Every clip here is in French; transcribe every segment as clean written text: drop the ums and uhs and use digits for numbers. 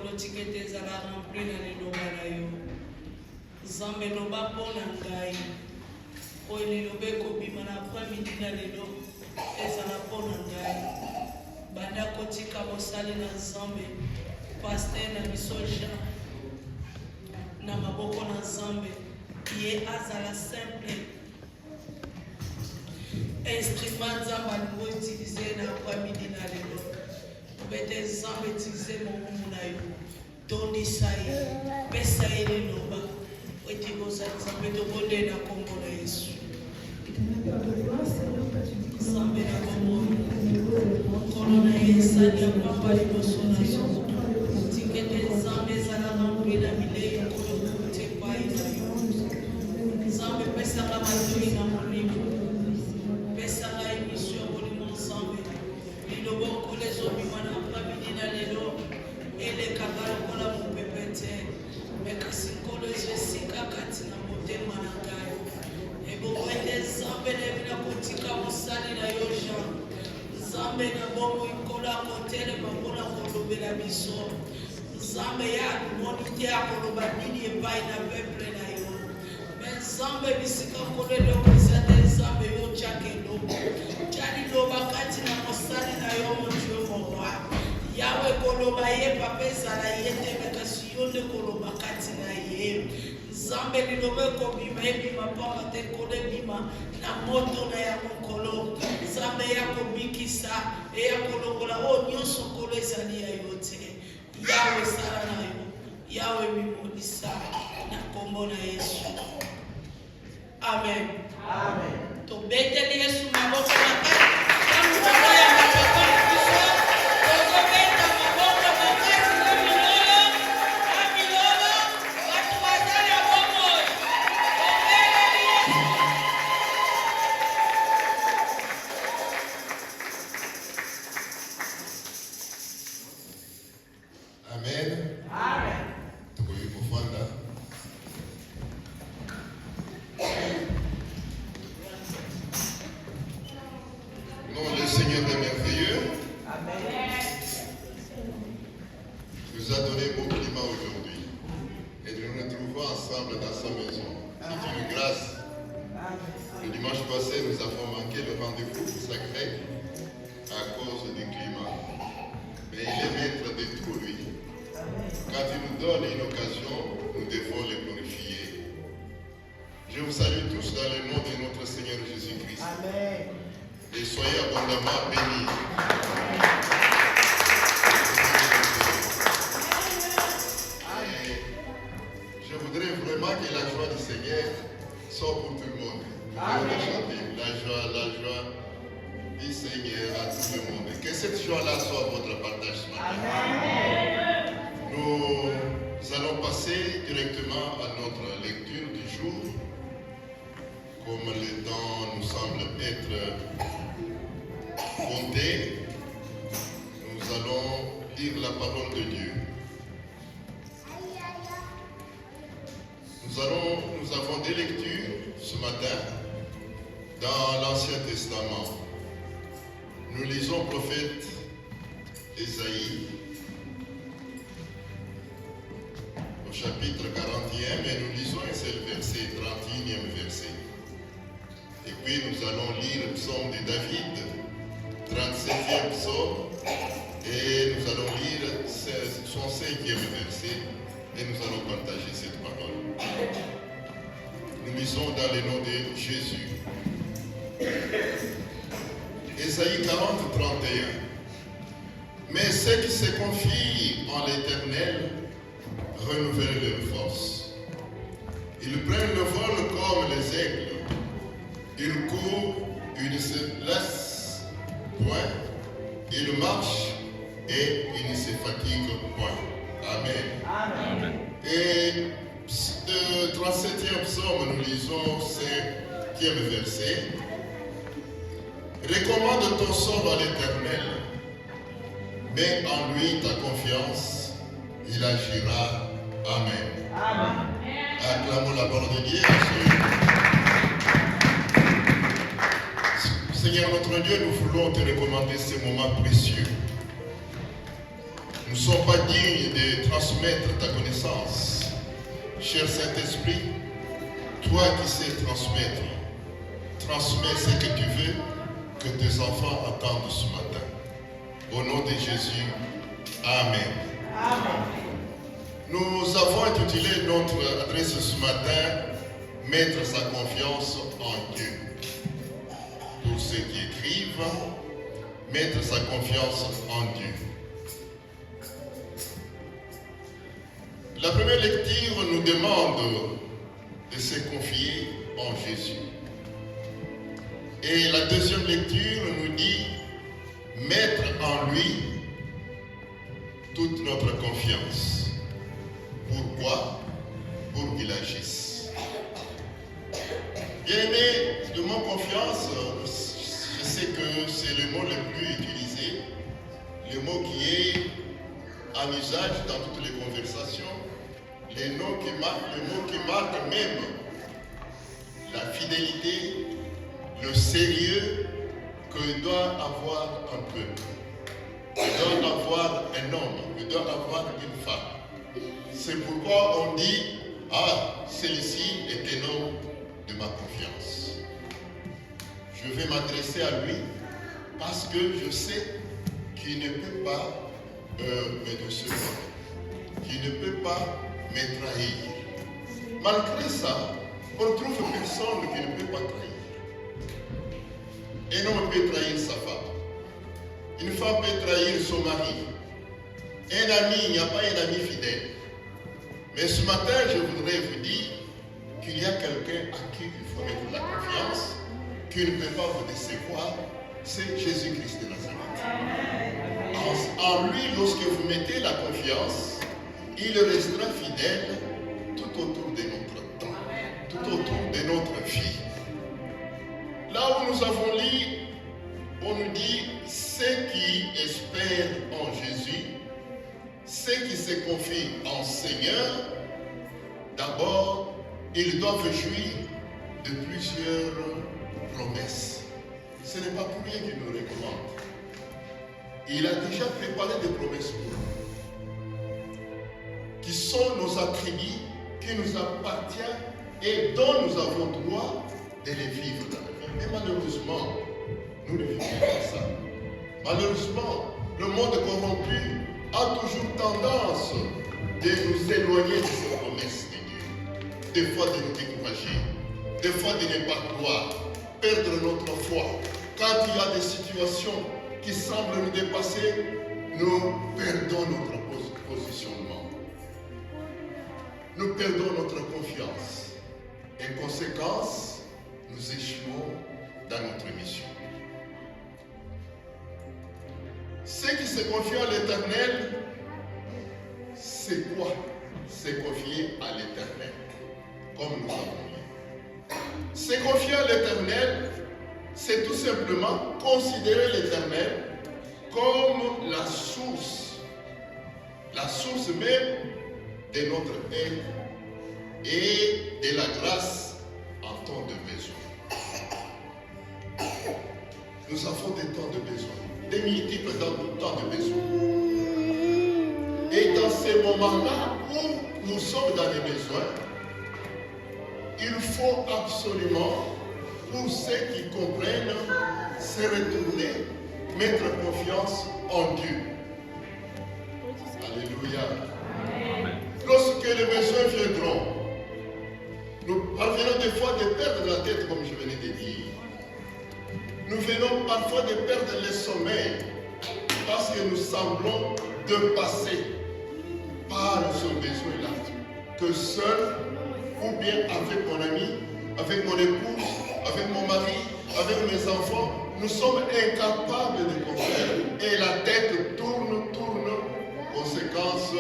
mokolo tikete ezala rempli na liloba na yo. Nzambe loba mpo na ngai oyo liloba ekobima na après-midi na lelo ezala mpo na ngai. Banda kotika mosali na Nzambe paster na biso Jean na maboko na Nzambe ye azala simple instrument Nzambe alingo utilize na après-midi na lelo. Bete Nzambe utilize mokumu na yo tondisa ye pesa ye liloba wetikosa Nzambe tobonde na kombo na Yesu. Nzambe na kombo kono na yesali ya papa liboso na yo tikete Nzambe ezala rempli na bilei kolo kote pai na yo. Nzambe pesaka matoi na molimo pesaka emission ya molimo Nzambe liloba okolo ezobima na après-midi na lelo elekaka lokola mopepe te mekasi nkolo ezosika kati na motema na ngai ebongwete Nzambe na kotika mosali na yo Jean. Nzambe na bongo ikolo akotelema mpona kolobela biso. Nzambe ya alumoni te akoloba nini epai na peuple na yo. Me Nzambe bisika nkolo elokisa te Nzambe yo tiaka eloko tia liloba kati na mosali na yo modio moroi yawe koloba ye papa ezala ye te me kasi yo nde koloba kati na ye. Nzambe liloba ekobima ebima pamba te kolo ebima na moto na ya mokolo. Nzambe ya kobikisa eya kolongola oyo nyonso nkolo ezali ya yo te. Yawe sala na yo yawe mimonisa na kombo na Yesu. Amen. Amen. Tobeteli Yesu maboko na kati kamutaka ya mapapa biso tozobeta maboko makati na milolo watu wazali ya bomoi tobeteli Yesu. Amen. Amen. Tukoye kufanda. Non, le Seigneur est merveilleux. Amen. Nous a donné beau climat aujourd'hui. Et nous nous retrouvons ensemble dans sa maison. C'est une grâce. Le dimanche passé, nous avons manqué le rendez-vous sacré à cause du climat. Mais il est maître de tout, lui. Quand il nous donne une occasion, nous devons le glorifier. Je vous salue tous dans le nom de notre Seigneur Jésus-Christ. Amen. Et soyez abondamment bénis. Et je voudrais vraiment que la joie du Seigneur soit pour tout le monde. Nous devons chanter la joie du Seigneur à tout le monde. Que cette joie-là soit votre partage ce matin. Amen. Nous allons passer directement à notre lecture du jour. Comme le temps nous semble être compté, nous allons lire la parole de Dieu. Nous avons des lectures ce matin dans l'Ancien Testament. Nous lisons le prophète Ésaïe au chapitre 41, mais nous lisons un seul verset, 31e verset. Et puis nous allons lire le psaume de David, 37e psaume, et nous allons lire son 5e verset, et nous allons partager cette parole. Nous lisons dans le nom de Jésus. Ésaïe 40, 31. Mais ceux qui se confient en l'Éternel renouvellent leur force. Ils prennent le vol comme les aigles. Ils courent, ils ne se laissent point. Ils marchent et ils ne se fatiguent point. Amen. Amen. Et le 37e psaume, nous lisons 5e verset. Recommande ton sort à l'Éternel. Mets en lui ta confiance. Il agira. Amen. Amen. Acclamons la parole de Dieu. Seigneur notre Dieu, nous voulons te recommander ces moments précieux. Nous ne sommes pas dignes de transmettre ta connaissance. Cher Saint-Esprit, toi qui sais transmettre, transmets ce que tu veux que tes enfants entendent ce matin. Au nom de Jésus, Amen. Amen. Nous avons intitulé notre adresse ce matin, mettre sa confiance en Dieu. Pour ceux qui écrivent, mettre sa confiance en Dieu. La première lecture nous demande de se confier en Jésus. Et la deuxième lecture nous dit mettre en lui toute notre confiance. Pourquoi? Pour qu'il agisse. Bien-aimé, le mot confiance, je sais que c'est le mot le plus utilisé, le mot qui est en usage dans toutes les conversations, le mot qui marque même la fidélité, le sérieux que doit avoir un peuple, que doit avoir un homme, que doit avoir une femme. C'est pourquoi on dit, ah, celui-ci est un homme de ma confiance. Je vais m'adresser à lui parce que je sais qu'il ne peut pas me décevoir, qu'il ne peut pas me trahir. Malgré ça, on trouve personne qui ne peut pas trahir. Un homme peut trahir sa femme. Une femme peut trahir son mari. Un ami, il n'y a pas un ami fidèle. Mais ce matin, je voudrais vous dire qu'il y a quelqu'un à qui il faut mettre la confiance, qui ne peut pas vous décevoir, c'est Jésus-Christ de Nazareth. En lui, lorsque vous mettez la confiance, il restera fidèle tout autour de notre temps, tout autour de notre vie. Là où nous avons lu, on nous dit ceux qui espèrent en Jésus, ceux qui se confient en Seigneur, d'abord, ils doivent jouir de plusieurs promesses. Ce n'est pas pour rien qu'il nous recommande. Il a déjà préparé des promesses pour nous, qui sont nos attributs, qui nous appartiennent et dont nous avons droit de les vivre dans la vie. Mais malheureusement, nous ne vivons pas ça. Malheureusement, le monde corrompu a toujours tendance de nous éloigner de ces promesses de Dieu. Des fois de nous décourager, des fois de ne pas croire, perdre notre foi. Quand il y a des situations qui semblent nous dépasser, nous perdons notre positionnement. Nous perdons notre confiance. En conséquence, nous échouons dans notre mission. Ceux qui se confient à l'Éternel, c'est quoi? C'est confier à l'Éternel, comme nous avons dit. Se confier à l'Éternel, c'est tout simplement considérer l'Éternel comme la source même de notre aide et de la grâce en temps de besoin. Nous avons des temps de besoin, des multiples temps de besoin. Et dans ces moments-là où nous sommes dans les besoins, il faut absolument, pour ceux qui comprennent, se retourner, mettre confiance en Dieu. Alléluia. Lorsque les besoins viendront, nous parvenons des fois de perdre la tête, comme je venais de dire. Nous venons parfois de perdre le sommeil parce que nous semblons de passer par ce besoin-là. Que seul, ou bien avec mon ami, avec mon épouse, avec mon mari, avec mes enfants, nous sommes incapables de comprendre. Et la tête tourne, conséquence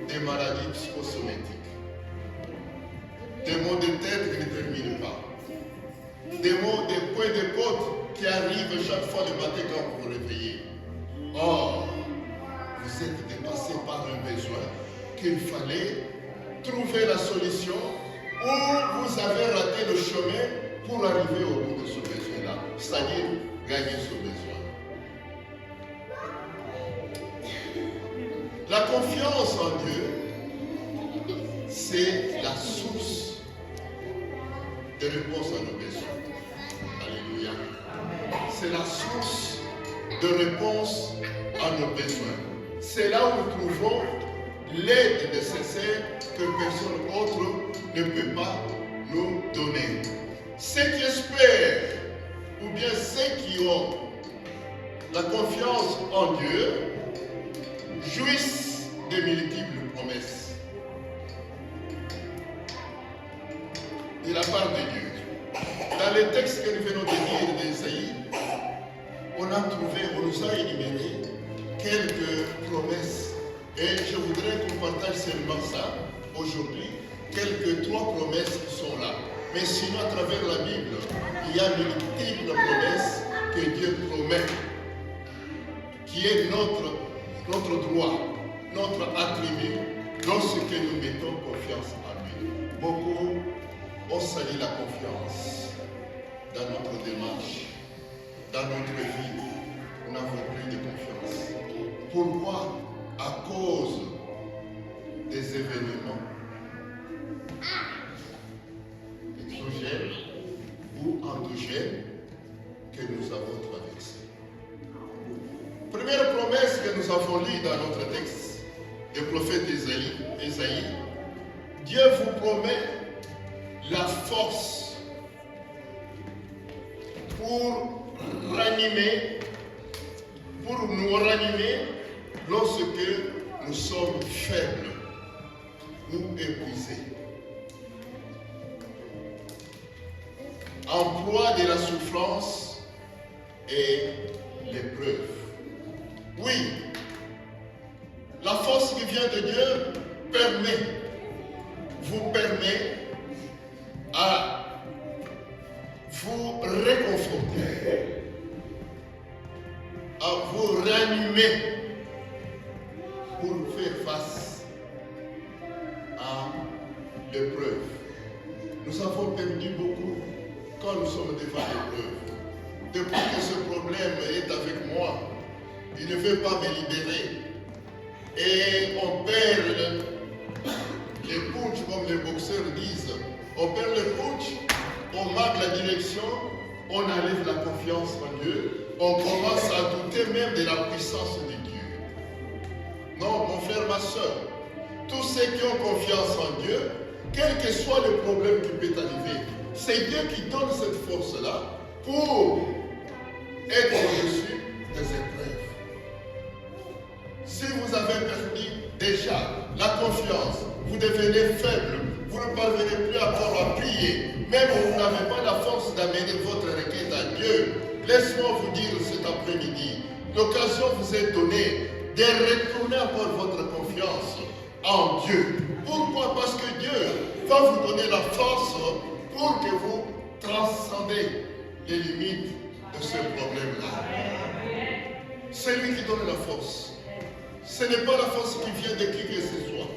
des maladies psychosomatiques. Des maux de tête qui ne terminent pas. Des maux de points de côte qui arrivent chaque fois le matin quand vous vous réveillez. Or, vous êtes dépassé par un besoin qu'il fallait trouver la solution ou vous avez raté le chemin pour arriver au bout de ce besoin-là, c'est-à-dire gagner ce besoin. La confiance en Dieu, c'est la source de réponse à nos besoins. Alléluia. C'est la source de réponse à nos besoins. C'est là où nous trouvons l'aide nécessaire que personne autre ne peut pas nous donner. Ceux qui espèrent, ou bien ceux qui ont la confiance en Dieu, jouissent de multiples promesses de la part de Dieu. Dans le texte que nous venons de lire d'Ésaïe, on nous a énuméré quelques promesses. Et je voudrais qu'on partage seulement ça aujourd'hui. Quelques 3 promesses qui sont là. Mais sinon, à travers la Bible, il y a multiples promesses que Dieu promet, qui est notre droit, notre attribut, lorsque nous mettons confiance en lui. Beaucoup ont sali la confiance dans notre démarche, dans notre vie. Nous n'avons plus de confiance. Pourquoi? À cause des événements exogènes ou endogènes que nous avons traversés. Première promesse que nous avons lue dans notre texte, le prophète Ésaïe, Dieu vous promet la force pour nous ranimer lorsque nous sommes faibles ou épuisés. En proie de la souffrance et l'épreuve. Oui, la force qui vient de Dieu vous permet à vous réconforter, à vous ranimer pour faire face à l'épreuve. Nous avons perdu beaucoup quand nous sommes devant l'épreuve. Depuis que ce problème est avec moi, il ne veut pas me libérer. Et on perd les punch, comme les boxeurs disent. On perd le punch, on marque la direction, on enlève la confiance en Dieu, on commence à douter même de la puissance de Dieu. Non, mon frère, ma soeur, tous ceux qui ont confiance en Dieu, quel que soit le problème qui peut arriver, c'est Dieu qui donne cette force-là pour être au-dessus des épreuves. Si vous avez perdu déjà la confiance, vous devenez faible, vous ne parvenez plus encore à prier, même vous n'avez pas la force d'amener votre requête à Dieu, laisse-moi vous dire cet après-midi, l'occasion vous est donnée de retourner encore votre confiance en Dieu. Pourquoi? Parce que Dieu va vous donner la force pour que vous transcendez les limites de ce problème-là. C'est lui qui donne la force. Ce n'est pas la force qui vient de qui que ce soit.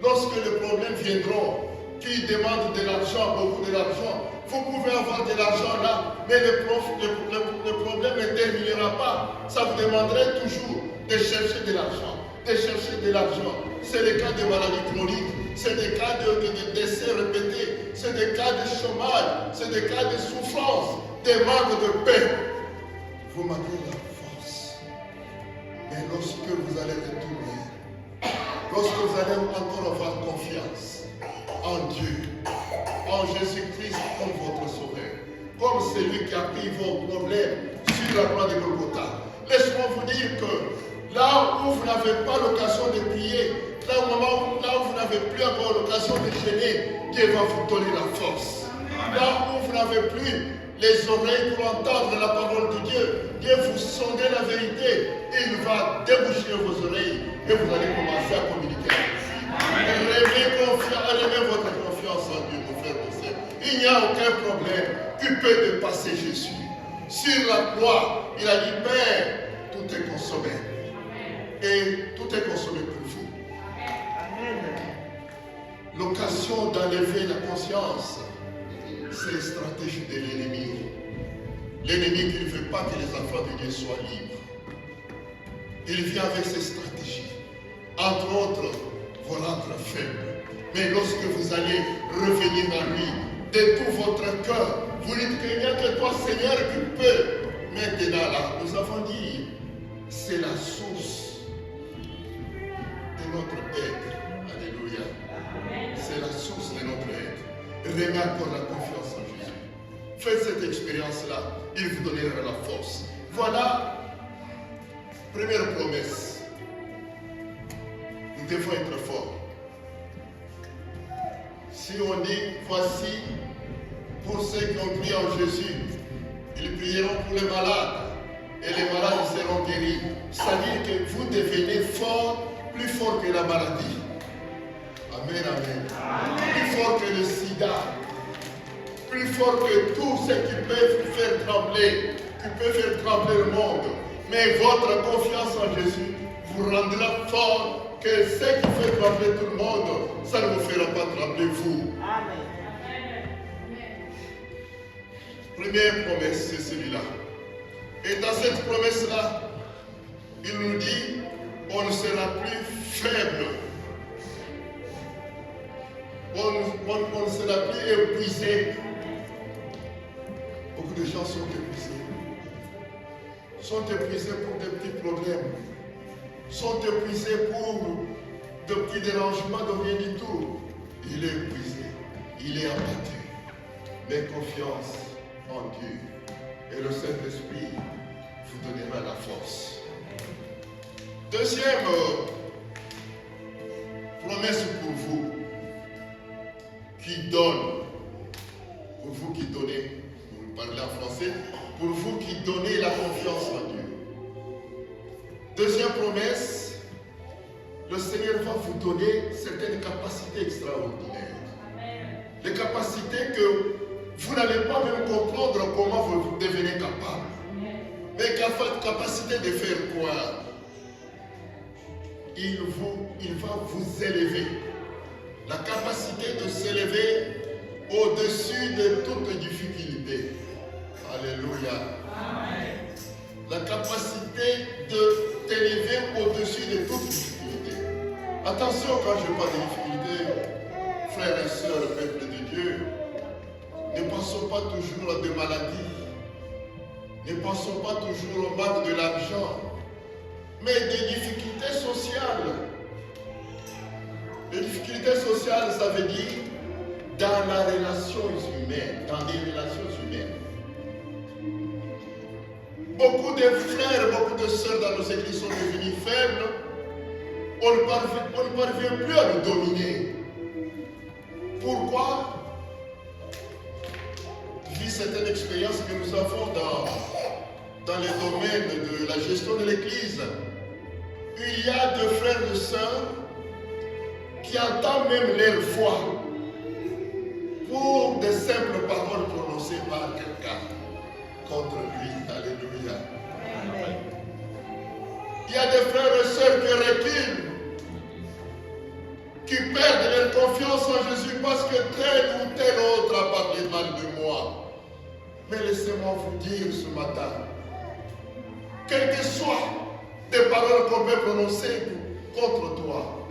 Lorsque les problèmes viendront, qui demandent de l'argent, beaucoup de l'argent, vous pouvez avoir de l'argent là, mais le problème ne terminera pas. Ça vous demanderait toujours de chercher de l'argent, de chercher de l'argent. C'est le cas de maladies chroniques, c'est des cas de décès répétés, c'est des cas de chômage, c'est des cas de souffrance, des manques de paix. Vous manquez la force. Mais lorsque vous allez retourner, lorsque vous allez encore avoir confiance en Dieu, en Jésus-Christ comme votre sauveur, comme celui qui a pris vos problèmes sur la croix de Golgotha, laisse-moi vous dire que là où vous n'avez pas l'occasion de prier, là où vous n'avez plus encore l'occasion de gêner, Dieu va vous donner la force. Là où vous n'avez plus les oreilles pour entendre la parole de Dieu, Dieu vous sondez la vérité et il va déboucher vos oreilles et vous allez commencer à communiquer avec lui. Remettez votre confiance en Dieu, mon frère, mon sœur. Il n'y a aucun problème qui peut dépasser Jésus. Sur la croix, il a dit, Père, tout est consommé. Et tout est consommé pour vous. L'occasion d'enlever la conscience, c'est la stratégie de l'ennemi. L'ennemi qui ne veut pas que les enfants de Dieu soient libres. Il vient avec ses stratégies. entre autres, vous rendre faible. Mais lorsque vous allez revenir à lui, de tout votre cœur, vous dites qu'il n'y a que toi, Seigneur, qui peut. Maintenant, là, nous avons dit, c'est la source de notre aide. Alléluia. C'est la source de notre aide. Remettez encore la confiance en Jésus. Faites cette expérience-là, il vous donnera la force. Voilà, première promesse. Nous devons être forts. Si on dit, voici, pour ceux qui ont crié en Jésus, ils prieront pour les malades, et les malades seront guéris. C'est-à-dire que vous devenez fort, plus fort que la maladie. Amen, amen. Plus fort que le sida, plus fort que tout ce qui peut vous faire trembler, qui peut faire trembler le monde. Mais votre confiance en Jésus vous rendra fort, que ce qui fait trembler tout le monde, ça ne vous fera pas trembler vous. Amen. Première promesse, c'est celui-là. Et dans cette promesse-là, il nous dit, on ne sera plus faible. On ne sera plus épuisé. Beaucoup de gens sont épuisés. Sont épuisés pour des petits problèmes. Sont épuisés pour de petits dérangements, de rien du tout. Il est épuisé. Il est abattu. Mais confiance en Dieu. Et le Saint-Esprit vous donnera la force. Deuxième promesse pour vous qui donne, pour vous qui donnez, vous parlez en français, pour vous qui donnez la confiance en Dieu. Deuxième promesse, le Seigneur va vous donner certaines capacités extraordinaires. Des capacités que vous n'allez pas même comprendre comment vous devenez capable. Mais capacité de faire quoi? Il va vous élever. La capacité de s'élever au-dessus de toute difficulté. Alléluia. Amen. La capacité de t'élever au-dessus de toute difficulté. Attention quand je parle de difficulté, frères et sœurs, peuple de Dieu, ne pensons pas toujours à des maladies. Ne pensons pas toujours au manque de l'argent. Mais des difficultés sociales. Les difficultés sociales, ça veut dire dans la relation humaine, dans des relations humaines. Beaucoup de frères, beaucoup de sœurs dans nos églises sont devenus faibles. On ne parvient plus à nous dominer. Pourquoi? Vu certaines expériences que nous avons dans les domaines de la gestion de l'Église, il y a des frères et sœurs qui entendent même leur foi pour des simples paroles prononcées par quelqu'un contre lui. Alléluia. Amen. Il y a des frères et sœurs qui reculent, qui perdent leur confiance en Jésus parce que tel ou tel autre a parlé mal de moi. Mais laissez-moi vous dire ce matin, quelles que soient des paroles qu'on peut prononcer contre toi,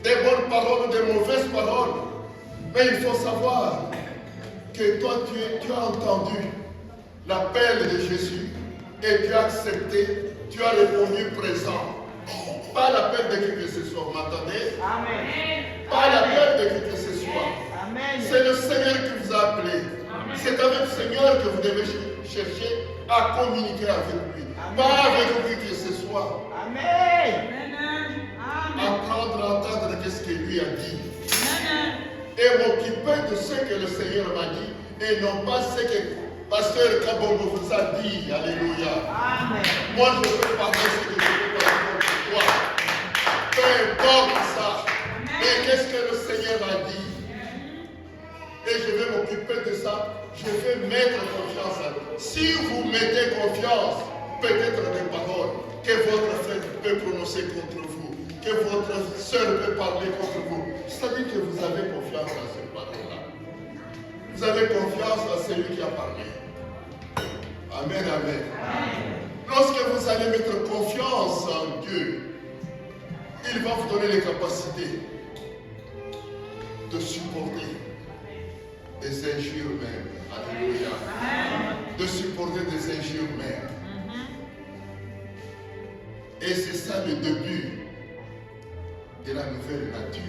des bonnes paroles ou des mauvaises paroles, mais il faut savoir que toi tu as entendu l'appel de Jésus et tu as accepté, tu as répondu présent. Pas l'appel de qui que ce soit, vous m'entendez? Amen. Pas l'appel de qui que ce soit. Amen. C'est le Seigneur qui vous a appelé. Amen. C'est avec le Seigneur que vous devez chercher à communiquer avec lui. Amen. Pas avec qui que ce soit. Amen. Apprendre à entendre ce que lui a dit. Amen. Et m'occuper de ce que le Seigneur m'a dit et non pas ce que Pasteur Kabongo vous a dit. Alléluia. Amen. Moi je peux parler ce que je peux parler pour toi. Peu importe ça. Amen. Mais qu'est-ce que le Seigneur m'a dit? Et je vais m'occuper de ça. Je vais mettre confiance à lui. Si vous mettez confiance, peut-être des paroles que votre frère peut prononcer contre vous, que votre soeur peut parler contre vous, c'est-à-dire que vous avez confiance à ces paroles-là. Vous avez confiance à celui qui a parlé. Amen, amen. Amen. Lorsque vous allez mettre confiance en Dieu, Il va vous donner les capacités de supporter des injures même. Alléluia. De supporter des injures même. Et c'est ça le début de la nouvelle nature.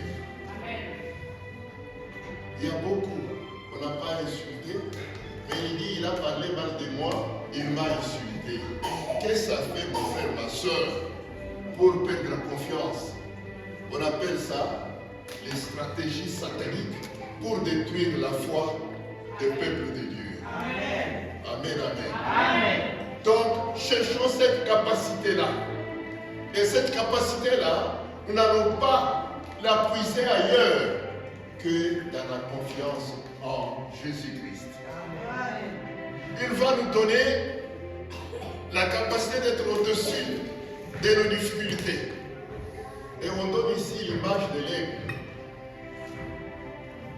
Il y a beaucoup, on n'a pas insulté, mais il dit, il a parlé mal de moi, il m'a insulté. Qu'est-ce que ça fait, mon frère, ma soeur, pour perdre confiance? On appelle ça les stratégies sataniques pour détruire la foi du peuple de Dieu. Amen. Amen, amen. Amen. Donc, cherchons cette capacité-là. Et cette capacité-là, nous n'allons pas la puiser ailleurs que dans la confiance en Jésus-Christ. Il va nous donner la capacité d'être au-dessus de nos difficultés. Et on donne ici l'image de l'aigle.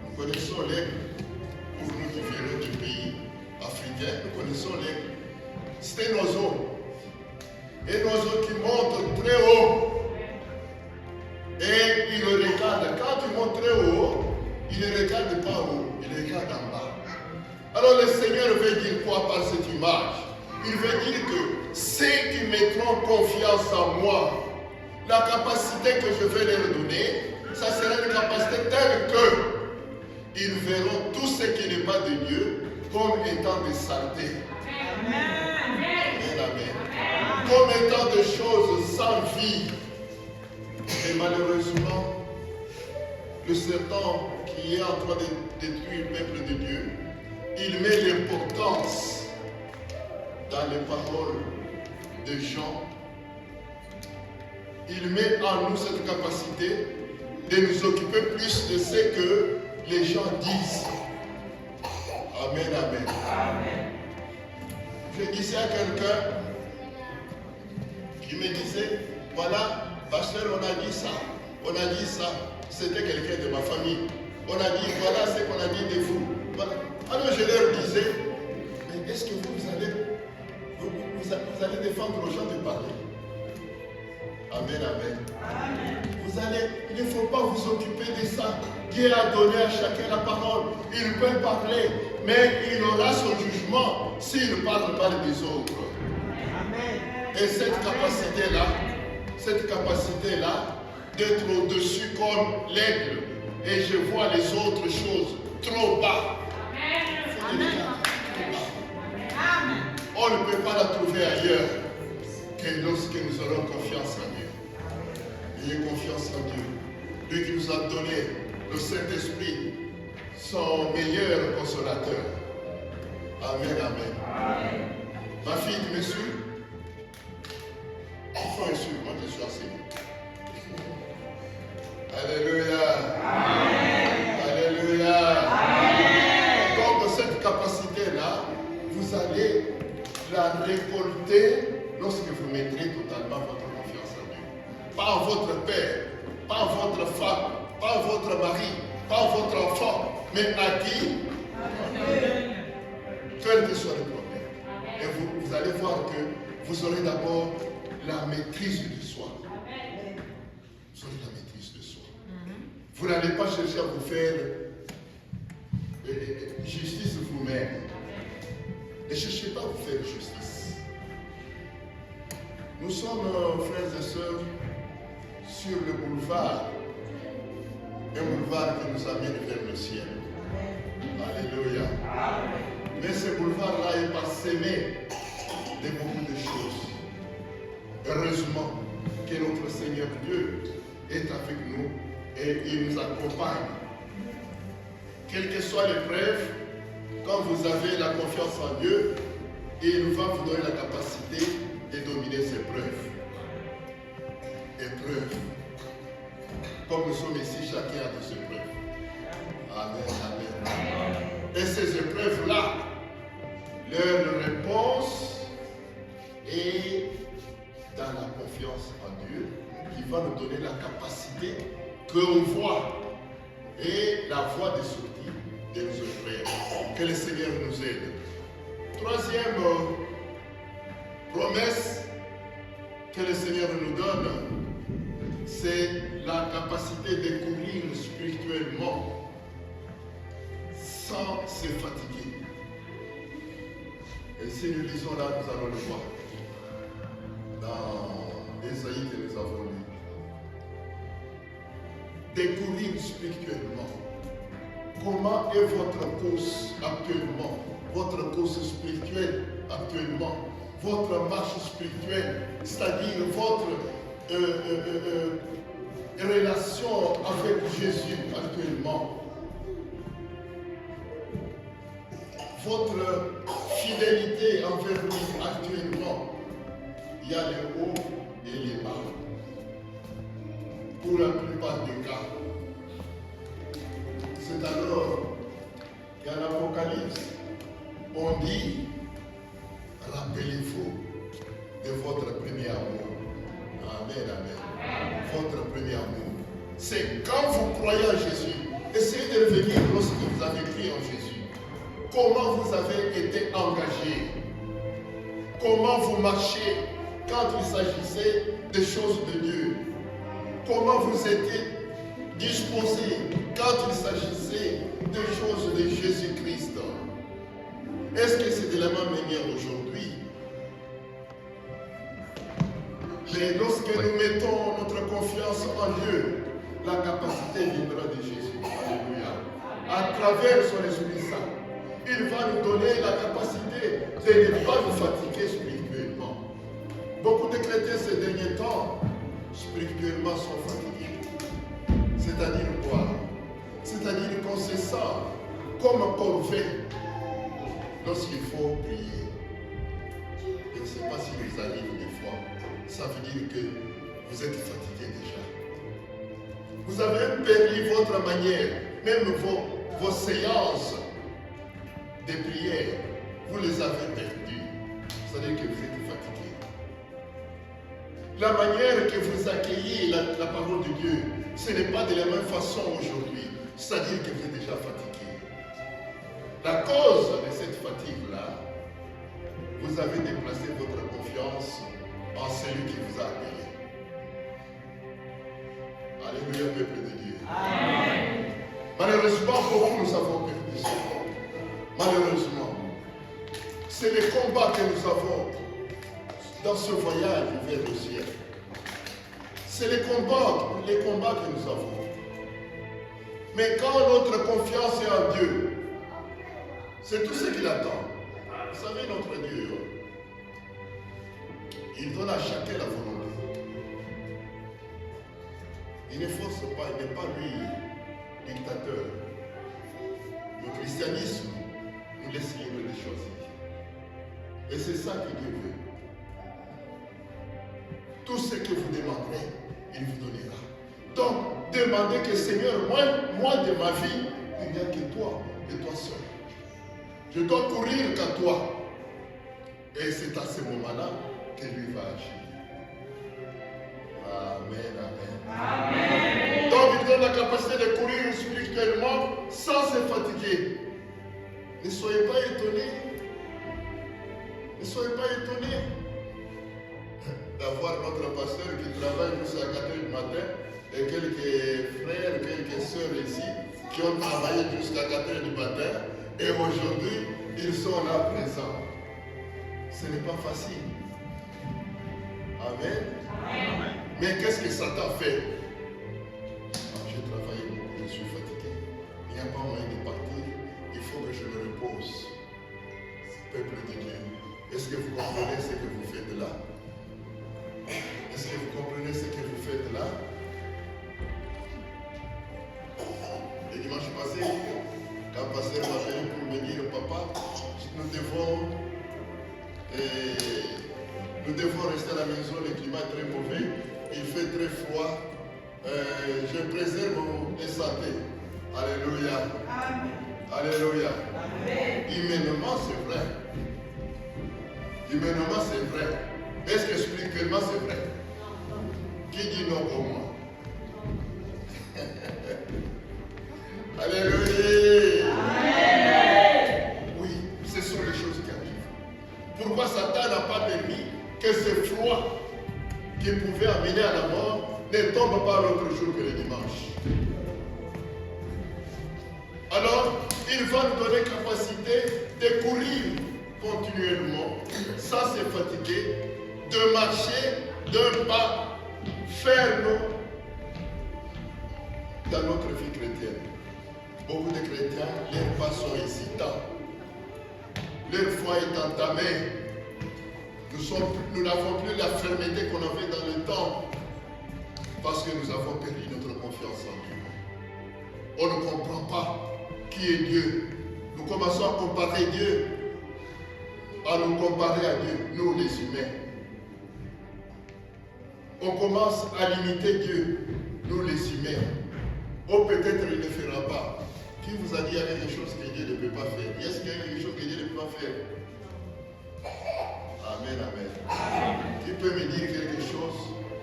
Nous connaissons l'aigle. Pour nous qui venons du pays africain, nous connaissons l'aigle. C'est un oiseau. Un oiseau qui monte très haut. Et il le regarde. Quand il monte très haut, il ne regarde pas haut, il regarde en bas. Alors le Seigneur veut dire quoi par cette image? Il veut dire que ceux qui mettront confiance en moi, la capacité que je vais leur donner, ça sera une capacité telle que ils verront tout ce qui n'est pas de Dieu comme étant des saletés. Amen. Amen. Comme étant des choses sans vie. Et malheureusement, le Satan qui est en train de détruire le peuple de Dieu, il met l'importance dans les paroles des gens. Il met en nous cette capacité de nous occuper plus de ce que les gens disent. Amen, amen. Amen. Je disais à quelqu'un qui me disait, voilà, pasteur, on a dit ça, c'était quelqu'un de ma famille. On a dit, voilà ce qu'on a dit de vous. Voilà. Alors je leur disais, mais est-ce que vous allez défendre aux gens de parler? Amen, amen. Amen. Il ne faut pas vous occuper de ça. Dieu a donné à chacun la parole. Il peut parler, mais il aura son jugement s'il ne parle pas des autres. Amen. Et cette capacité-là, d'être au-dessus comme l'aigle, et je vois les autres choses trop bas. Amen. Amen. On ne peut pas la trouver ailleurs que lorsque nous aurons confiance en Dieu. Ayez confiance en Dieu. Lui qui nous a donné le Saint-Esprit, son meilleur consolateur. Amen, amen. Amen. Ma fille, tu me suis? Il faut me suivre, moi je suis assis. Alléluia. Amen. Alléluia. Amen. Donc cette capacité-là, vous allez la récolter lorsque vous mettrez totalement votre confiance en Dieu. Pas en votre père, pas en votre femme, pas en votre mari, pas en votre enfant, mais à qui? Quel que soit le problème. Et vous allez voir que vous aurez d'abord la maîtrise de soi. Vous aurez la maîtrise de soi. Vous n'allez pas chercher à vous faire justice vous-même. Ne cherchez pas à vous faire justice. Nous sommes, frères et sœurs, sur le boulevard. Un boulevard qui nous amène vers le ciel. Alléluia. Mais ce boulevard-là est parsemé de beaucoup de choses. Heureusement que notre Seigneur Dieu est avec nous et il nous accompagne. Quelle que soit l'épreuve, quand vous avez la confiance en Dieu, il va vous donner la capacité de dominer ces preuves. Épreuves. Comme nous sommes ici, chacun a des épreuves. Amen, amen. Et ces épreuves-là, leur réponse est dans la confiance en Dieu, qui va nous donner la capacité qu'on voit et la voie de sortie de nos épreuves. Que le Seigneur nous aide. Troisième promesse que le Seigneur nous donne, c'est la capacité de courir spirituellement sans se fatiguer. Et si nous lisons là, nous allons le voir dans Ésaïe que nous avons lu. De courir spirituellement. Comment est votre course actuellement? Votre course spirituelle actuellement? Votre marche spirituelle, c'est-à-dire votre relation avec Jésus actuellement. Votre fidélité envers lui actuellement. Il y a les hauts et les bas. Pour la plupart des cas. C'est alors qu'à l'Apocalypse, on dit, rappelez-vous de votre premier amour. Amen, amen. Votre premier amour. C'est quand vous croyez en Jésus, essayez de revenir lorsque vous avez cru en Jésus. Comment vous avez été engagé? Comment vous marchez quand il s'agissait des choses de Dieu? Comment vous étiez disposé quand il s'agissait des choses de Jésus-Christ? Est-ce que c'est de la même manière aujourd'hui? Mais lorsque nous mettons notre confiance en Dieu, la capacité viendra de Jésus. Alléluia. À travers son Esprit Saint, il va nous donner la capacité de ne pas nous fatiguer spirituellement. Beaucoup de chrétiens ces derniers temps, spirituellement, sont fatigués. C'est-à-dire quoi? C'est-à-dire qu'on se sent comme corvée lorsqu'il faut prier. Je ne sais pas si vous arrive des fois. Ça veut dire que vous êtes fatigué déjà. Vous avez perdu votre manière, même vos séances de prière, vous les avez perdues. C'est-à-dire que vous êtes fatigué. La manière que vous accueillez la parole de Dieu, ce n'est pas de la même façon aujourd'hui. C'est-à-dire que vous êtes déjà fatigué. La cause de cette fatigue-là, vous avez déplacé votre confiance en celui qui vous a appelé. Alléluia, peuple de Dieu. Amen. Malheureusement, beaucoup nous avons perdu ça. Malheureusement. C'est le combat que nous avons dans ce voyage vers le ciel. C'est les combats que nous avons. Mais quand notre confiance est en Dieu, c'est tout ce qu'il attend. Vous savez, notre Dieu, il donne à chacun la volonté. Il ne force pas, il n'est pas lui dictateur. Le christianisme nous laisse libre de choisir. Et c'est ça que Dieu veut. Tout ce que vous demanderez, il vous donnera. Donc, demandez que Seigneur, moi de ma vie, il n'y a que toi et toi seul. Je dois courir qu'à toi. Et c'est à ce moment-là que lui va agir. Amen, amen. Amen. Donc, il donne la capacité de courir spirituellement sans se fatiguer. Ne soyez pas étonnés. Ne soyez pas étonnés d'avoir notre pasteur qui travaille jusqu'à 4 h du matin et quelques frères, quelques sœurs ici qui ont travaillé jusqu'à 4 h du matin et aujourd'hui ils sont là présents. Ce n'est pas facile. Amen. Amen. Mais qu'est-ce que Satan fait? J'ai travaillé beaucoup, je suis fatigué. Il n'y a pas moyen de partir. Il faut que je me repose. Peuple de Dieu, est-ce que vous comprenez ce que vous faites là? Est-ce que vous comprenez ce que vous faites là? Le dimanche passé, quand le pasteur m'a venu pour me dire, papa, nous devons rester à la maison, le climat est très mauvais, il fait très froid, je préserve la santé. Alléluia. Amen. Alléluia. Amen. Humainement, c'est vrai. Humainement, c'est vrai. Est-ce que spirituellement, c'est vrai? Qui dit non pour moi? Alléluia. Amen. Oui, ce sont les choses qui arrivent. Pourquoi Satan n'a pas permis que ce froid qui pouvait amener à la mort ne tombe pas l'autre jour que le dimanche. Alors, il va nous donner capacité de courir continuellement, sans se fatiguer, de marcher d'un pas ferme dans notre vie chrétienne. Beaucoup de chrétiens, leurs pas sont hésitants. Leur foi est entamée. Nous n'avons plus la fermeté qu'on avait dans le temps parce que nous avons perdu notre confiance en Dieu. On ne comprend pas qui est Dieu. Nous commençons à comparer Dieu, à nous comparer à Dieu, nous les humains. On commence à limiter Dieu, nous les humains. Oh, peut-être il ne fera pas. Qui vous a dit qu'il y a quelque chose que Dieu ne peut pas faire? Est-ce qu'il y a quelque chose que Dieu ne peut pas faire? Amen, amen. Qui peut me dire quelque chose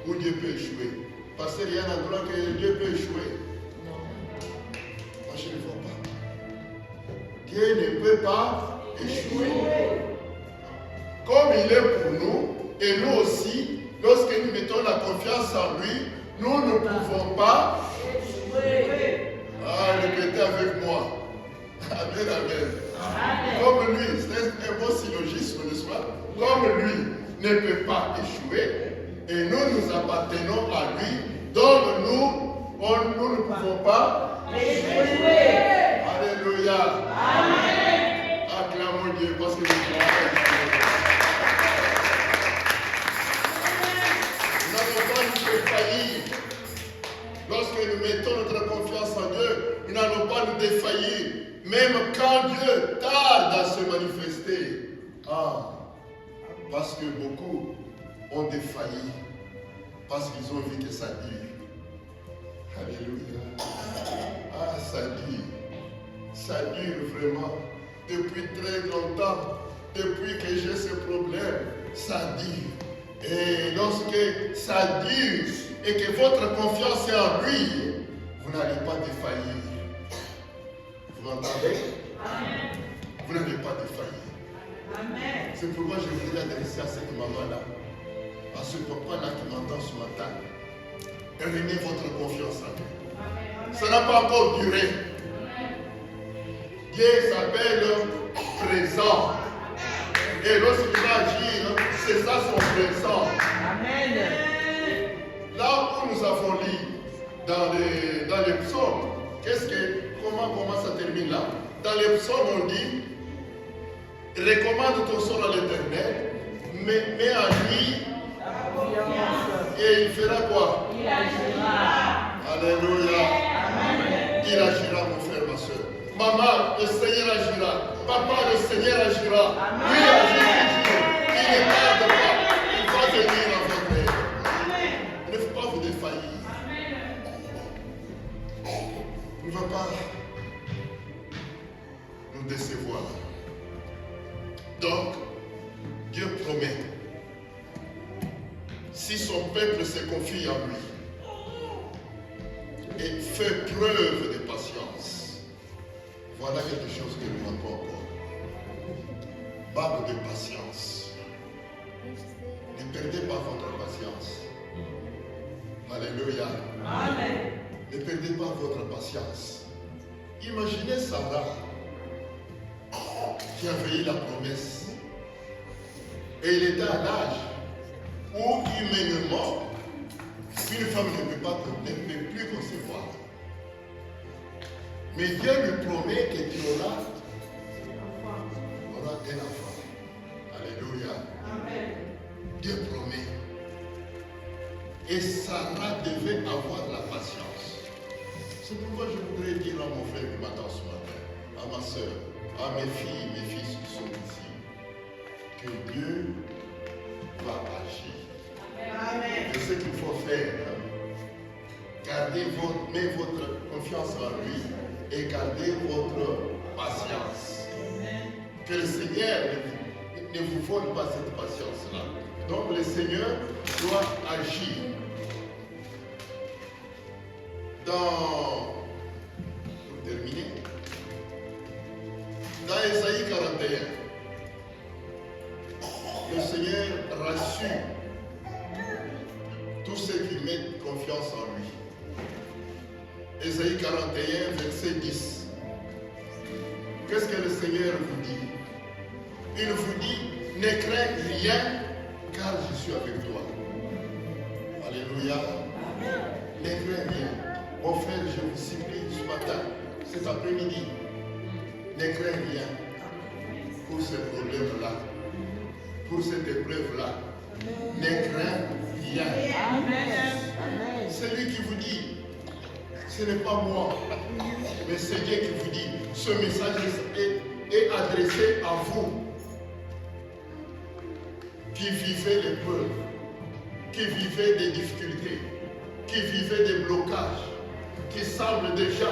où Dieu peut échouer? Parce qu'il y a un endroit que Dieu peut échouer. Moi, je ne vois pas. Dieu ne peut pas échouer. Comme il est pour nous, et nous aussi, lorsque nous mettons la confiance en lui, nous ne pouvons pas échouer. Ah, répétez avec moi. Amen, amen. Amen. Comme lui, c'est un bon syllogisme, n'est-ce pas? Comme lui ne peut pas échouer, et nous appartenons à lui, donc nous ne pouvons pas échouer. Alléluia. Amen. Acclamons Dieu parce que nous ne pouvons pas échouer. Nous n'avons pas nous défaillir. Lorsque nous mettons notre confiance en Dieu, nous n'allons pas nous défaillir. Même quand Dieu tarde à se manifester. Ah, parce que beaucoup ont défailli. Parce qu'ils ont vu que ça dure. Alléluia. Ah, ça dure. Ça dure vraiment. Depuis très longtemps. Depuis que j'ai ce problème, ça dure. Et lorsque ça dure et que votre confiance est en lui, vous n'allez pas défaillir. Vous m'entendez? Vous n'allez pas défaillir. Amen. C'est pourquoi je voudrais adresser à cette maman-là, à ce papa-là qui m'entend ce matin. Revenez votre confiance en lui. Ça n'a pas encore duré. Dieu s'appelle présent. Et lorsqu'il va agir, c'est ça son présent. Amen. Là où nous avons lu dans les psaumes, comment ça termine là? Dans les psaumes, on dit, recommande ton sort à l'Éternel, mets en lui, et il fera quoi? Il agira. Alléluia. Amen. Il agira, mon frère, ma soeur. Maman, le Seigneur agira. Papa, le Seigneur agira. Amen. Lui agit toujours. Il ne tarde pas. Il va venir en votre aide. Il ne faut pas vous défaillir. Il ne va pas nous décevoir. Donc, Dieu promet, si son peuple se confie en lui et fait preuve de patience, voilà quelque chose que nous n'avons pas encore. Parle de patience. Ne perdez pas votre patience. Alléluia. Amen. Ne perdez pas votre patience. Imaginez Sarah qui a veillé la promesse. Et il était à l'âge où humainement, une femme ne peut plus concevoir. Mais Dieu lui promet que tu auras un enfant. Alléluia. Amen. Dieu promet. Et Sarah devait avoir la patience. C'est pourquoi je voudrais dire à mon frère qui m'attend ce matin, à ma soeur, à mes filles qui sont ici, que Dieu va agir. Amen. Et ce qu'il faut faire, gardez votre confiance en lui et gardez votre patience. Amen. Que le Seigneur ne vous vole pas cette patience-là. Donc le Seigneur doit agir. Pour terminer, dans Ésaïe 41, le Seigneur rassure tous ceux qui mettent confiance en lui. Ésaïe 41, verset 10. Qu'est-ce que le Seigneur vous dit? Il vous dit, ne crains rien, car je suis avec toi. Alléluia. Ne crains rien. Mon frère, je vous supplie ce matin, cet après-midi, ne crains rien pour ce problème-là, pour cette épreuve-là. Ne crains rien. C'est lui qui vous dit, ce n'est pas moi, mais c'est Dieu qui vous dit, ce message est adressé à vous qui vivez l'épreuve, qui vivez des difficultés, qui vivez des blocages, qui semblent déjà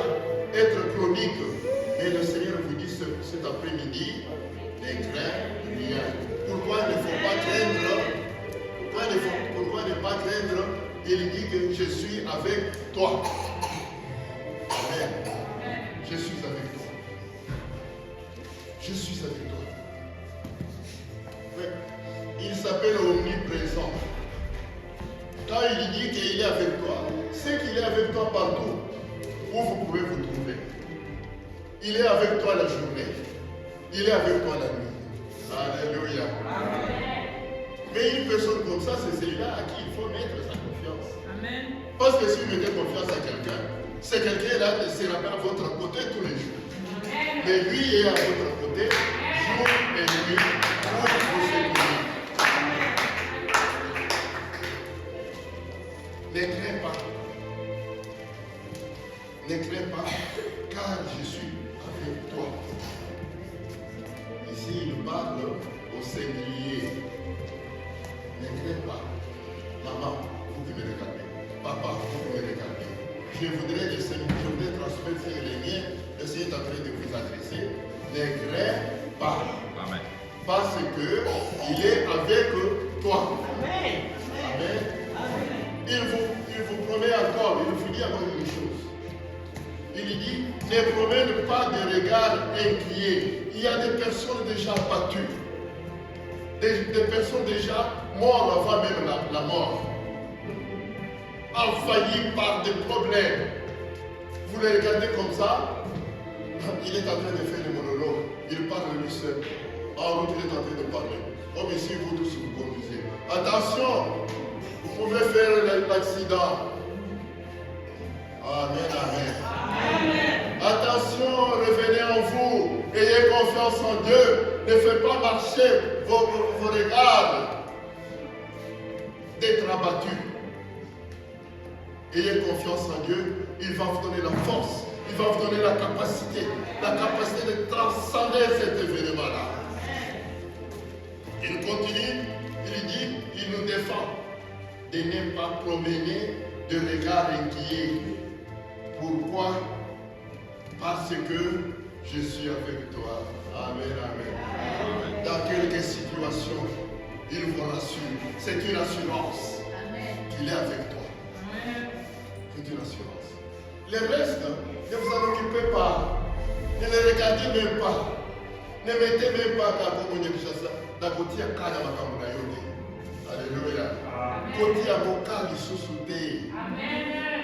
être chroniques. Et le Seigneur vous dit cet après-midi, ne crains rien. Pourquoi il ne faut pas craindre? Pourquoi ne pas craindre? Il dit que je suis avec toi. Amen. Je suis avec toi. Je suis avec toi. Ouais. Il s'appelle omniprésent. Quand il dit qu'il est avec toi, c'est qu'il est avec toi partout où vous pouvez vous trouver. Il est avec toi la journée. Il est avec toi la nuit. Alléluia. Mais une personne comme ça, c'est celui-là à qui il faut mettre sa confiance. Amen. Parce que si vous mettez confiance à quelqu'un, c'est quelqu'un-là qui sera à votre côté tous les jours. Amen. Mais lui est à votre côté jour et nuit pour vous secourir. Ne crains pas. Ne crains pas, car je suis avec toi. Ici, il parle au singulier. Ne crains pas. Maman, vous qui me regardez. Papa, vous qui me regardez. Je voudrais transmettre les liens. Le Seigneur est en train de vous adresser. Ne crains pas. Amen. Parce qu'il est avec toi. Amen. Amen. Il vous promet encore, il vous dit encore une chose. Il dit, ne promène pas de regard inquiet. Il y a des personnes déjà battues. Des personnes déjà mortes avant même la mort. Envahies par des problèmes. Vous les regardez comme ça. Il est en train de faire des monologues. Il parle lui seul. En route, il est en train de parler. Comme ici, vous tous vous conduisez. Attention, vous pouvez faire l'accident. Amen, amen. Amen. Attention, revenez en vous. Ayez confiance en Dieu. Ne faites pas marcher vos regards d'être abattus. Ayez confiance en Dieu. Il va vous donner la force. Il va vous donner la capacité de transcender cet événement-là. Il continue, il dit, il nous défend de ne pas promener de regard inquiet. Pourquoi? Parce que je suis avec toi. Amen, amen. Dans quelques situations, il vous rassure. C'est une assurance qu'il est avec toi. C'est une assurance. Le reste, ne vous en occupez pas. Ne les regardez même pas. Ne mettez même pas dans côté à Kana Makamuna Yote. Alléluia. Côté à Boka du sous-souté. Amen.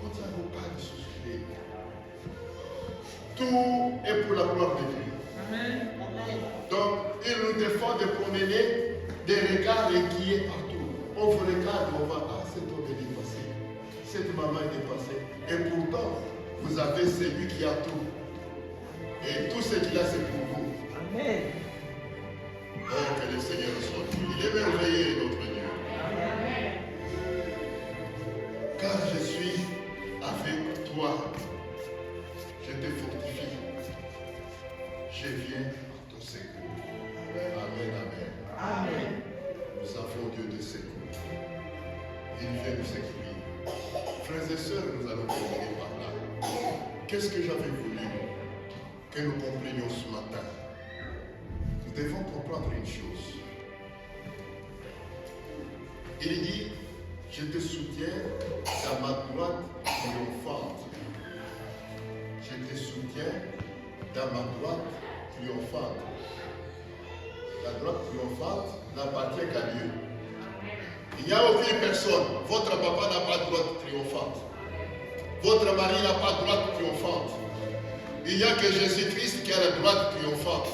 Côté à Boka du sous-souté. Tout est pour la gloire de Dieu. Amen. Donc, il nous défend de promener des regards inquiets partout. On vous regarde, on va, ah, cet homme est dépassé. Cette maman est dépassée. Et pourtant, vous avez celui qui a tout. Et tout ce qu'il a, c'est pour vous. Amen. Oh, que le Seigneur soit Dieu. Il est merveilleux, notre Dieu. Amen. Car je suis avec toi. Je te fortifie. Je viens à ton secours. Amen, amen. Amen. Nous avons Dieu de secours. Il vient nous secourir. Frères et sœurs, nous allons terminer par là. Qu'est-ce que j'avais voulu que nous comprenions ce matin? Nous devons comprendre une chose. Il dit, je te soutiens dans ma droite triomphante. Je te soutiens dans ma droite triomphante. La droite triomphante n'appartient qu'à Dieu. Il n'y a aucune personne. Votre papa n'a pas de droite triomphante. Votre mari n'a pas de droite triomphante. Il n'y a que Jésus-Christ qui a la droite triomphante.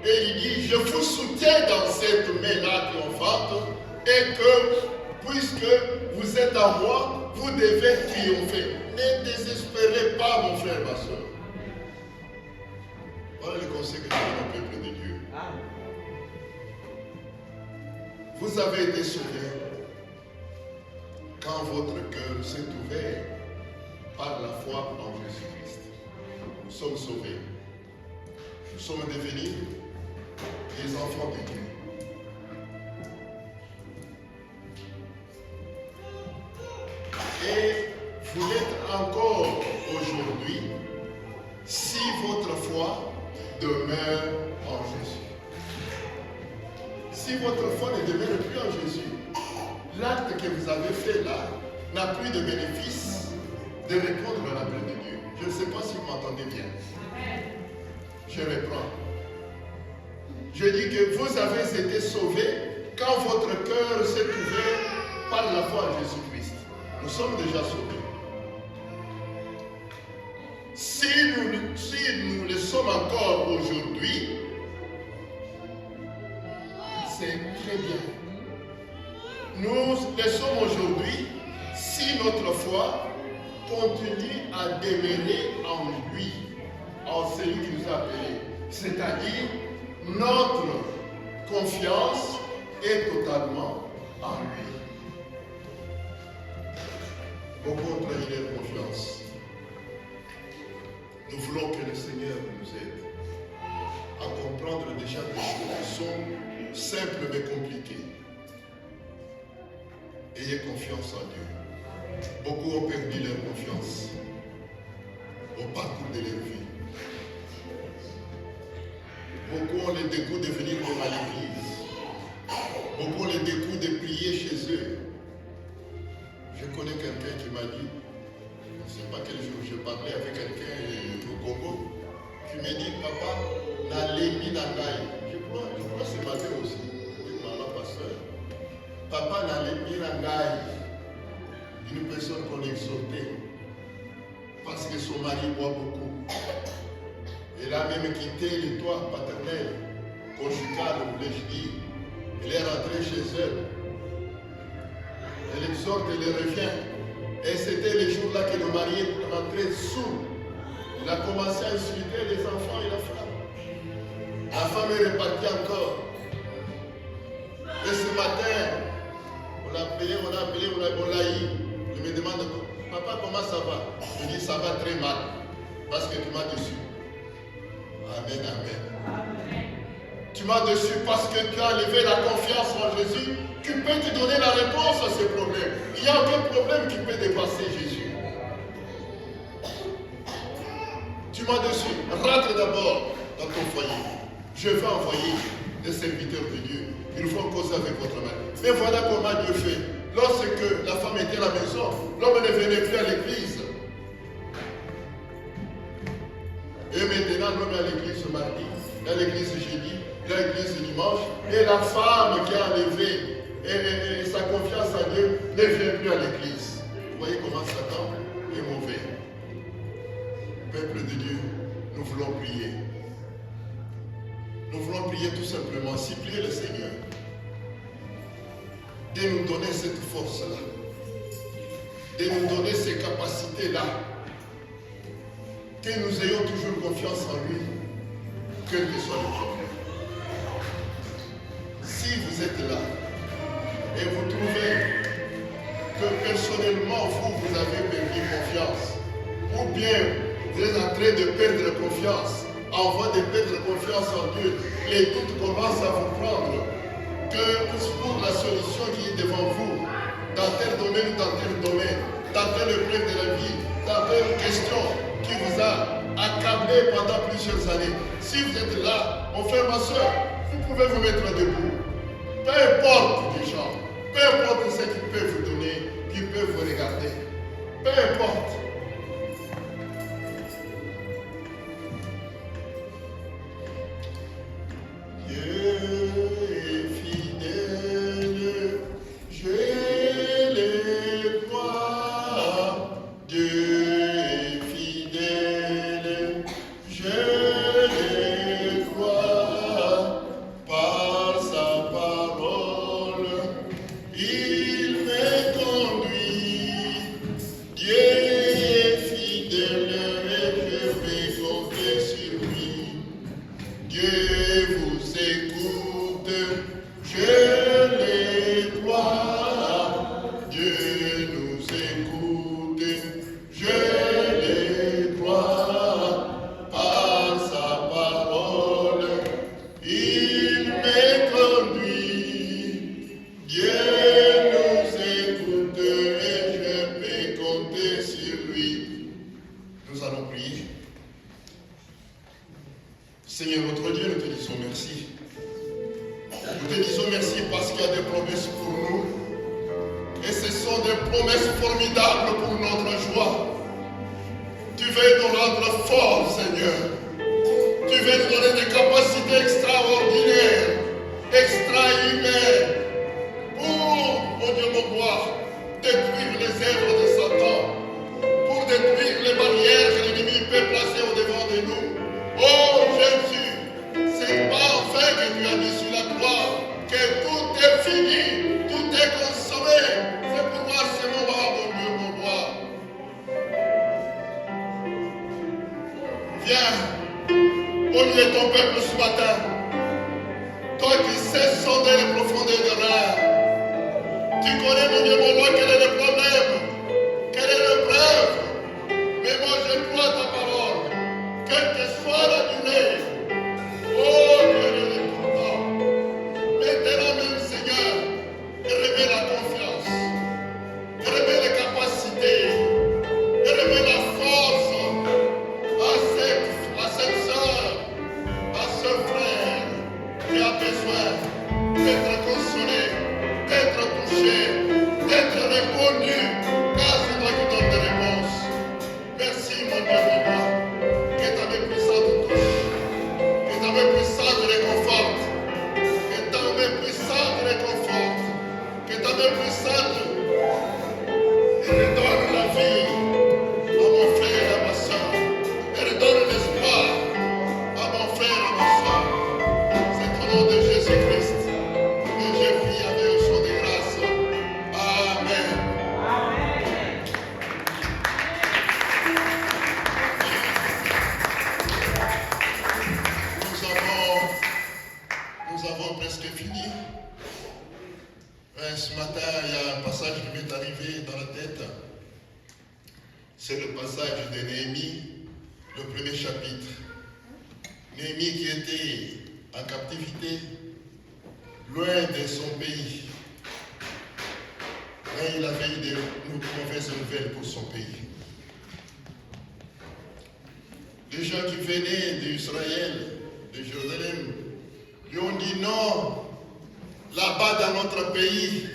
Et il dit, je vous soutiens dans cette main-là triomphante et que, puisque vous êtes en moi, vous devez triompher. Ne désespérez pas, mon frère, ma soeur. Voilà le conseil que je donne au peuple de Dieu. Vous avez été sauvés quand votre cœur s'est ouvert par la foi en Jésus-Christ. Nous sommes sauvés. Nous sommes devenus des enfants de Dieu. Et vous l'êtes encore aujourd'hui si votre foi demeure en Jésus. Si votre foi ne demeure plus en Jésus, l'acte que vous avez fait là n'a plus de bénéfice de répondre à l'appel de Dieu. Je ne sais pas si vous m'entendez bien. Je reprends. Je dis que vous avez été sauvés quand votre cœur s'est ouvert par la foi en Jésus-Christ. Nous sommes déjà sauvés. Si nous le sommes encore aujourd'hui, c'est très bien. Nous le sommes aujourd'hui si notre foi continue à demeurer en lui, en celui qui nous a appelés. C'est-à-dire, notre confiance est totalement en lui. Beaucoup ont trahi leur confiance. Nous voulons que le Seigneur nous aide à comprendre déjà des choses qui sont simples mais compliquées. Ayez confiance en Dieu. Beaucoup ont perdu leur confiance au parcours de leur vie. Beaucoup ont le dégoût de venir même à l'église. Beaucoup ont le dégoût de prier chez eux. Je connais quelqu'un qui m'a dit, je ne sais pas quel jour, je parlais avec quelqu'un au Congo, qui m'a dit, papa, n'allez nangai. Je crois ce matin aussi, je parle à pasteur. Papa n'allez nangai. Une personne qu'on exhortait, parce que son mari boit beaucoup. Elle a même quitté le toit paternel, conjugal, voulais-je dire. Elle est rentrée chez elle. Elle exhorte, elle revient. Et c'était le jour-là que le mari est rentré sous. Il a commencé à insulter les enfants et la femme. La femme est repartie encore. Et ce matin, on l'a appelé, on l'a eu. Il me demande, papa, comment ça va? Je dis, ça va très mal. Parce que tu m'as déçu. Amen, amen. Tu m'as déçu parce que tu as enlevé la confiance en Jésus. Tu peux te donner la réponse à ces problèmes. Il n'y a aucun problème qui peut dépasser Jésus. Tu m'as déçu. Rentre d'abord dans ton foyer. Je vais envoyer des serviteurs de Dieu. Ils vont causer avec votre mari. Mais voilà comment Dieu fait. Lorsque la femme était à la maison, l'homme ne venait plus à l'église. Et maintenant, l'homme est à l'église ce mardi, il est à l'église jeudi, il est à l'église dimanche. Et la femme qui a enlevé sa confiance en Dieu ne vient plus à l'église. Vous voyez comment Satan est mauvais. Peuple de Dieu, nous voulons prier. Nous voulons prier tout simplement, supplier le Seigneur de nous donner cette force-là, de nous donner ces capacités-là, que nous ayons toujours confiance en lui, quel que soit le problème. Si vous êtes là et vous trouvez que personnellement vous avez perdu confiance, ou bien vous êtes en train de perdre confiance, en voie de perdre confiance en Dieu, les doutes commencent à vous prendre, que pour la solution qui est devant vous, dans tel domaine ou dans tel domaine, dans tel épreuve de la vie, dans telle question qui vous a accablé pendant plusieurs années. Si vous êtes là, mon frère, ma soeur, vous pouvez vous mettre debout. Peu importe les gens, peu importe ce qu'ils peuvent vous donner, qu'ils peuvent vous regarder. Peu importe. Dieu est fidèle, je prier. Seigneur notre Dieu, nous te disons merci. Nous te disons merci parce qu'il y a des promesses pour nous. Et ce sont des promesses formidables pour notre joie. Tu veux nous rendre forts, Seigneur. Tu veux nous donner des capacités extraordinaires, extra-humaines, pour, mon Dieu, mon roi, détruire les œuvres de Satan, pour détruire les barrières que l'ennemi peut placer au-devant de nous. Oh Jésus, c'est pas enfin que tu as dit sur la croix que tout est fini, tout est consommé. C'est pourquoi ce moment, mon Dieu, mon roi, viens au milieu de ton peuple ce matin. Toi qui sais sonder les profondeurs de l'air. Tu connais, mon Dieu, mon roi, quel est le problème, quelle est l'épreuve. Mais moi, je crois ta parole. Quelle que soit la durée, oh Dieu de l'éternel, maintenant même, Seigneur, révèle la confiance, révèle les capacités, révèle la force à cette soeur, à ce frère qui a besoin d'être consolé, d'être touché, d'être répondu, car c'est toi qui donnes des réponses. Merci, mon Dieu, mon roi. Que ta main puissante touche, que ta main puissante réconforte, que ta main puissante réconforte, que ta main puissante redonne la vie à mon frère et à ma soeur, et redonne l'espoir à mon frère et à ma soeur. C'est au nom de Jésus-Christ que je prie avec un chant de grâce. Amen. Nous avons presque fini. Ce matin, il y a un passage qui m'est arrivé dans la tête. C'est le passage de Néhémie, le premier chapitre. Néhémie qui était en captivité, loin de son pays. Mais il avait eu de mauvaises nouvelles pour son pays. Les gens qui venaient d'Israël, de Jérusalem, lui ont dit non, là-bas dans notre pays,